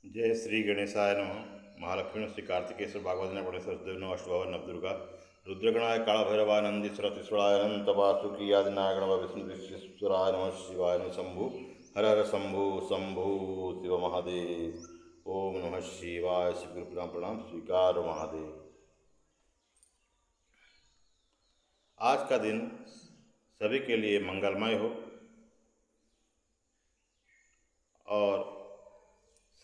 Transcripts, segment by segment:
जय श्री गणेशाय नमः। महालक्ष्मी श्री कार्तिकेश्वर भागवत पुणेश्वर नव अष्टभवन नवदुर्गा रुद्रगणाय कालभैरवानंदी सरस्वराय अनंत वासुकी आदि नागण विष्णु विश्वेश्वराय नमः शिवाय नमः शंभु हर हर शंभु शंभु शिव महादेव। ओम नमः शिवाय। शिव गुरु प्रणाम प्रणाम स्वीकार महादेव। आज का दिन सभी के लिए मंगलमय हो और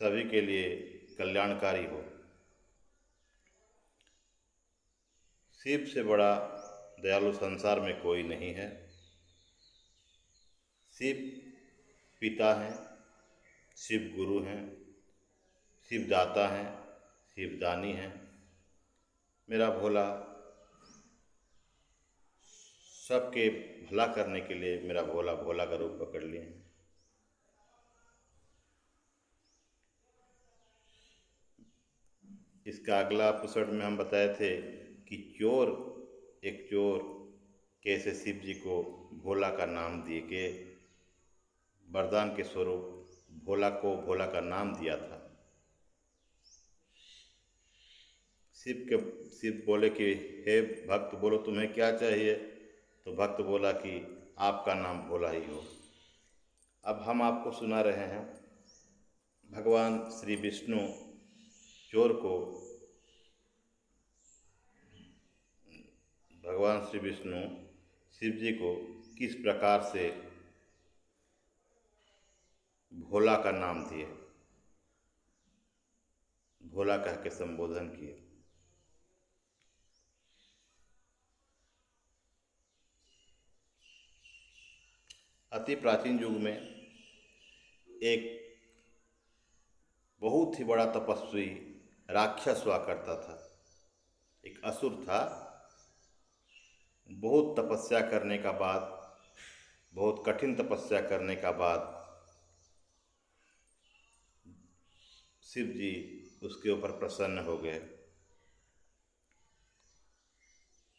सभी के लिए कल्याणकारी हो। शिव से बड़ा दयालु संसार में कोई नहीं है। शिव पिता हैं, शिव गुरु हैं, शिव दाता हैं, शिव दानी हैं। मेरा भोला सबके भला करने के लिए मेरा भोला भोला का रूप पकड़ लिए हैं। इसका अगला एपिसोड में हम बताए थे कि एक चोर कैसे शिव जी को भोला का नाम दिए के वरदान के स्वरूप भोला का नाम दिया था। शिव बोले कि हे भक्त बोलो तुम्हें क्या चाहिए। तो भक्त बोला कि आपका नाम भोला ही हो। अब हम आपको सुना रहे हैं भगवान श्री विष्णु शिव जी को किस प्रकार से भोला का नाम दिए, भोला कह के संबोधन किए। अति प्राचीन युग में एक बहुत ही बड़ा तपस्वी राक्षस हुआ करता था। एक असुर था। बहुत तपस्या करने का बाद, बहुत कठिन तपस्या करने का बाद शिव जी उसके ऊपर प्रसन्न हो गए।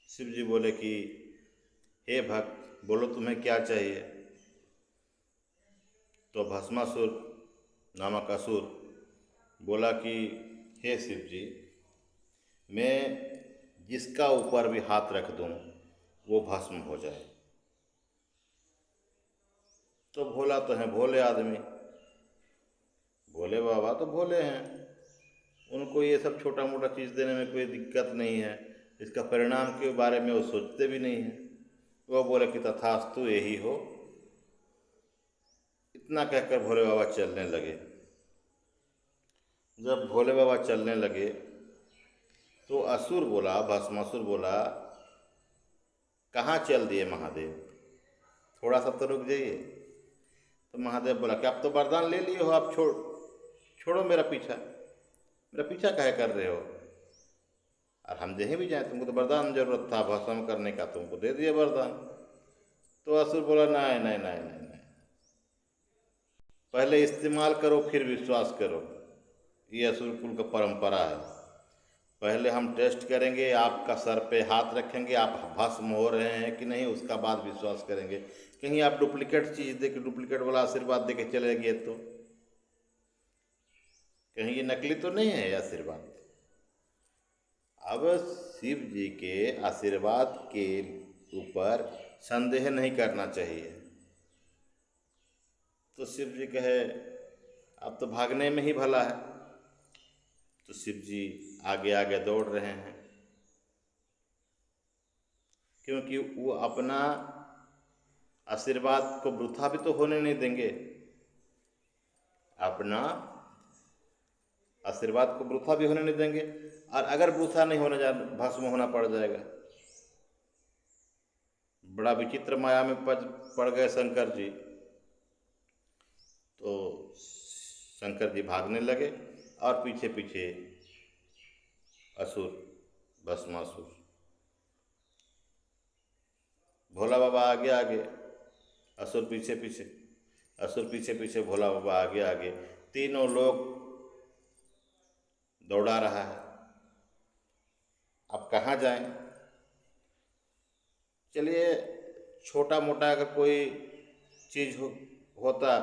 शिव जी बोले कि हे भक्त बोलो तुम्हें क्या चाहिए। तो भस्मासुर नामक असुर बोला कि हे शिव जी, मैं जिसका ऊपर भी हाथ रख दूं वो भस्म हो जाए। तो भोला तो है, भोले आदमी, भोले बाबा तो भोले हैं, उनको ये सब छोटा मोटा चीज़ देने में कोई दिक्कत नहीं है। इसका परिणाम के बारे में वो सोचते भी नहीं हैं। वो बोले कि तथास्तु यही हो। इतना कहकर भोले बाबा चलने लगे। जब भोले बाबा चलने लगे तो भस्मासुर बोला कहाँ चल दिए महादेव, थोड़ा सा तो रुक जाइए। तो महादेव बोला कि आप तो वरदान ले लिए हो, आप छोड़ो मेरा पीछा काहे कर रहे हो। और हम जहीं भी जाए तुमको तो वरदान जरूरत था भस्म करने का, तुमको दे दिए वरदान। तो असुर बोला नहीं नहीं नहीं नहीं नहीं, पहले इस्तेमाल करो फिर विश्वास करो। ये असुर कुल का परंपरा है। पहले हम टेस्ट करेंगे, आपका सर पे हाथ रखेंगे, आप भस्म हो रहे हैं कि नहीं, उसका बाद विश्वास करेंगे। कहीं आप डुप्लीकेट चीज़ दे के, डुप्लीकेट वाला आशीर्वाद दे के चले गए तो कहीं ये नकली तो नहीं है ये आशीर्वाद। अब शिव जी के आशीर्वाद के ऊपर संदेह नहीं करना चाहिए। तो शिव जी कहे अब तो भागने में ही भला है। तो शिव जी आगे आगे दौड़ रहे हैं, क्योंकि वो अपना आशीर्वाद को वृथा भी तो होने नहीं देंगे। अपना आशीर्वाद को वृथा भी होने नहीं देंगे, और अगर वृथा नहीं होने भस्म होना पड़ जाएगा। बड़ा विचित्र माया में पड़ गए शंकर जी। तो शंकर जी भागने लगे और पीछे पीछे असुर भस्मासुर। भोला बाबा आगे आगे, असुर पीछे पीछे, भोला बाबा आगे आगे। तीनों लोग दौड़ा रहा है। अब कहाँ जाएं। चलिए छोटा मोटा अगर कोई चीज़ होता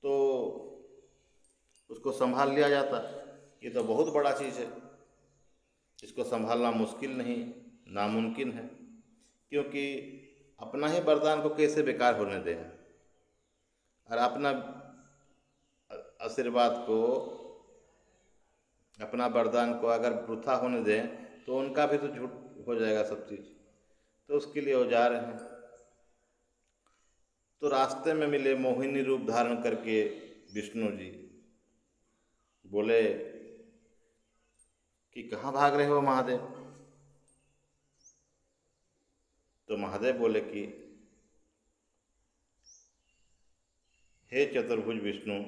तो उसको इसको संभाल लिया जाता। ये तो बहुत बड़ा चीज़ है, इसको संभालना मुश्किल नहीं, नामुमकिन है, क्योंकि अपना ही वरदान को कैसे बेकार होने दें, और अपना आशीर्वाद को, अपना वरदान को अगर वृथा होने दें तो उनका भी तो झूठ हो जाएगा सब चीज़। तो उसके लिए वो जा रहे हैं। तो रास्ते में मिले मोहिनी रूप धारण करके विष्णु जी, बोले कि कहाँ भाग रहे हो महादेव? तो महादेव बोले कि हे चतुर्भुज विष्णु,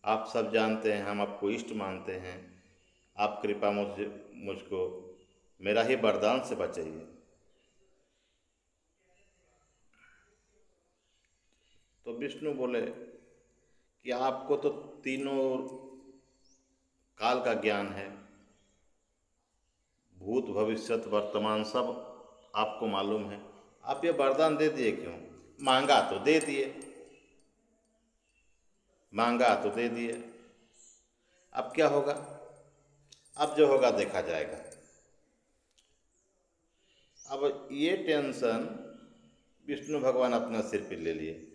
आप सब जानते हैं, हम आपको इष्ट मानते हैं, आप कृपा मुझको मेरा ही वरदान से बचाइए। तो विष्णु बोले कि आपको तो तीनों काल का ज्ञान है, भूत भविष्यत वर्तमान सब आपको मालूम है, आप ये वरदान दे दिए क्यों? मांगा तो दे दिए, मांगा तो दे दिए, अब क्या होगा? अब जो होगा देखा जाएगा। अब ये टेंशन विष्णु भगवान अपना सिर पे ले लिए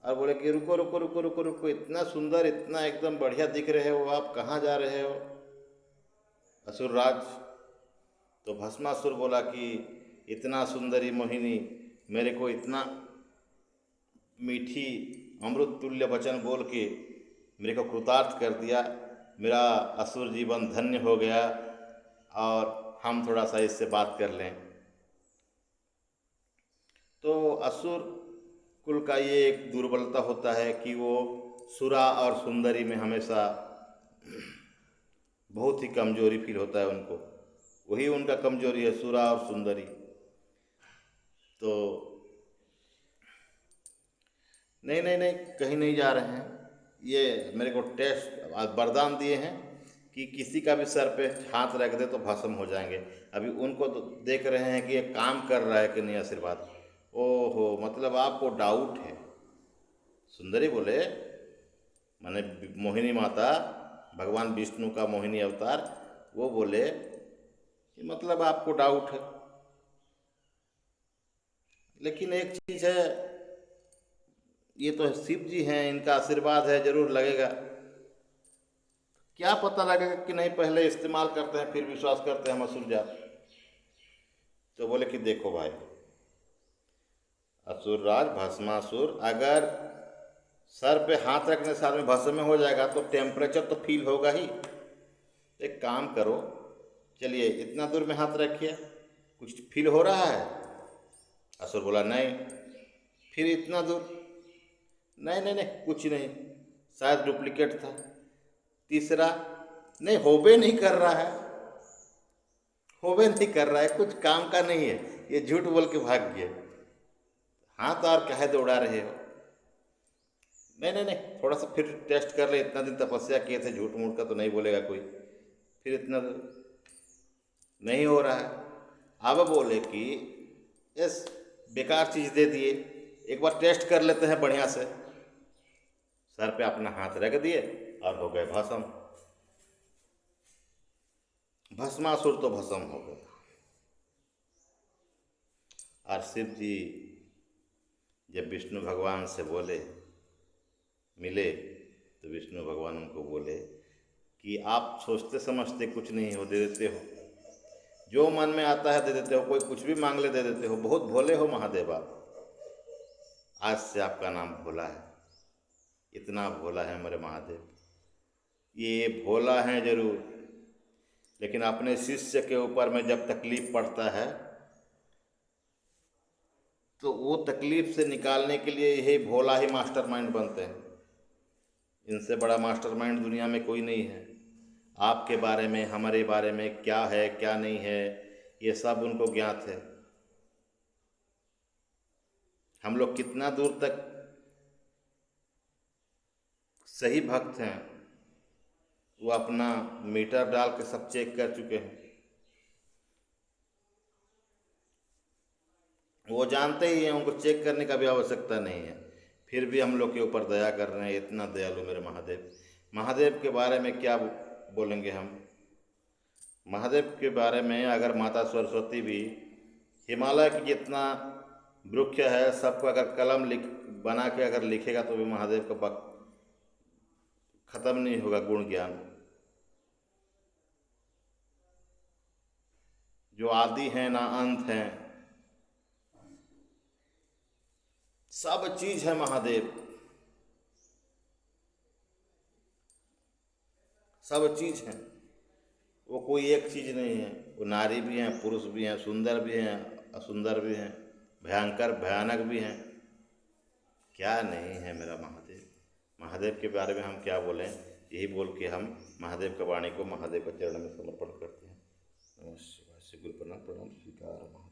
और बोले कि रुको रुको रुको रुको रुको, इतना सुंदर, इतना एकदम बढ़िया दिख रहे हो, आप कहाँ जा रहे हो असुरराज? तो भस्मासुर बोला कि इतना सुंदरी मोहिनी मेरे को इतना मीठी अमृत तुल्य वचन बोल के मेरे को कृतार्थ कर दिया, मेरा असुर जीवन धन्य हो गया, और हम थोड़ा सा इससे बात कर लें। तो असुर कुल का ये एक दुर्बलता होता है कि वो सुरा और सुंदरी में हमेशा बहुत ही कमजोरी फील होता है उनको, वही उनका कमजोरी है, सुरा और सुंदरी। तो नहीं नहीं नहीं, कहीं नहीं जा रहे हैं, ये मेरे को टेस्ट वरदान दिए हैं कि किसी का भी सर पे हाथ रख दे तो भस्म हो जाएंगे। अभी उनको तो देख रहे हैं कि ये काम कर रहा है कि नहीं आशीर्वाद। ओहो, मतलब आपको डाउट है? सुंदरी बोले, माने मोहिनी माता, भगवान विष्णु का मोहिनी अवतार, वो बोले कि मतलब आपको डाउट है, लेकिन एक चीज़ है, ये तो शिव जी हैं, इनका आशीर्वाद है, जरूर लगेगा। क्या पता लगेगा कि नहीं, पहले इस्तेमाल करते हैं फिर विश्वास करते हैं हम असुर जात। तो बोले कि देखो भाई असुरराज भस्मासुर, अगर सर पे हाथ रखने से आदमी भस्म में हो जाएगा तो टेम्परेचर तो फील होगा ही। एक काम करो, चलिए इतना दूर में हाथ रखिए, कुछ फील हो रहा है? असुर बोला नहीं। फिर इतना दूर, नहीं नहीं नहीं, कुछ नहीं, शायद डुप्लीकेट था। तीसरा, नहीं, होबे नहीं कर रहा है, होबे नहीं कर रहा है, कुछ काम का नहीं है, ये झूठ बोल के भाग गए। हाथ और कहे दौड़ा रहे हो? नहीं नहीं नहीं, थोड़ा सा फिर टेस्ट कर ले, इतना दिन तपस्या किए थे, झूठ मूठ का तो नहीं बोलेगा कोई। फिर इतना नहीं हो रहा है। अब बोले कि यस, बेकार चीज़ दे दिए, एक बार टेस्ट कर लेते हैं बढ़िया से। सर पे अपना हाथ रख दिए और हो गए भस्म। भस्मासुर तो भस्म हो गया। और शिव जी जब विष्णु भगवान से बोले, मिले, तो विष्णु भगवान उनको बोले कि आप सोचते समझते कुछ नहीं हो, दे देते हो, जो मन में आता है दे देते हो, कोई कुछ भी मांग ले दे देते हो, बहुत भोले हो महादेव आप। आज से आपका नाम भोला है, इतना भोला है हमारे महादेव। ये भोला है जरूर, लेकिन अपने शिष्य के ऊपर में जब तकलीफ पड़ता है तो वो तकलीफ से निकालने के लिए यही भोला ही मास्टरमाइंड बनते हैं। इनसे बड़ा मास्टरमाइंड दुनिया में कोई नहीं है। आपके बारे में, हमारे बारे में क्या है क्या नहीं है, ये सब उनको ज्ञात है। हम लोग कितना दूर तक सही भक्त हैं वो अपना मीटर डाल के सब चेक कर चुके हैं। वो जानते ही हैं, उनको चेक करने का भी आवश्यकता नहीं है, फिर भी हम लोग के ऊपर दया कर रहे हैं। इतना दयालु मेरे महादेव, महादेव के बारे में क्या बोलेंगे हम? महादेव के बारे में अगर माता सरस्वती भी हिमालय की जितना वृक्ष है सबको अगर कलम लिख बना के अगर लिखेगा तो भी महादेव का खत्म नहीं होगा गुण ज्ञान। जो आदि है ना अंत है, सब चीज है महादेव, सब चीज है। वो कोई एक चीज नहीं है, वो नारी भी हैं, पुरुष भी हैं, सुंदर भी हैं, असुंदर भी हैं, भयंकर भयानक भी हैं। क्या नहीं है मेरा महादेव। महादेव के बारे में हम क्या बोलें, यही बोल के हम महादेव का वाणी को महादेव के चरण में समर्पण करते हैं। नमः शिवाय। श्री गुरु प्रणाम, प्रणाम स्वीकार।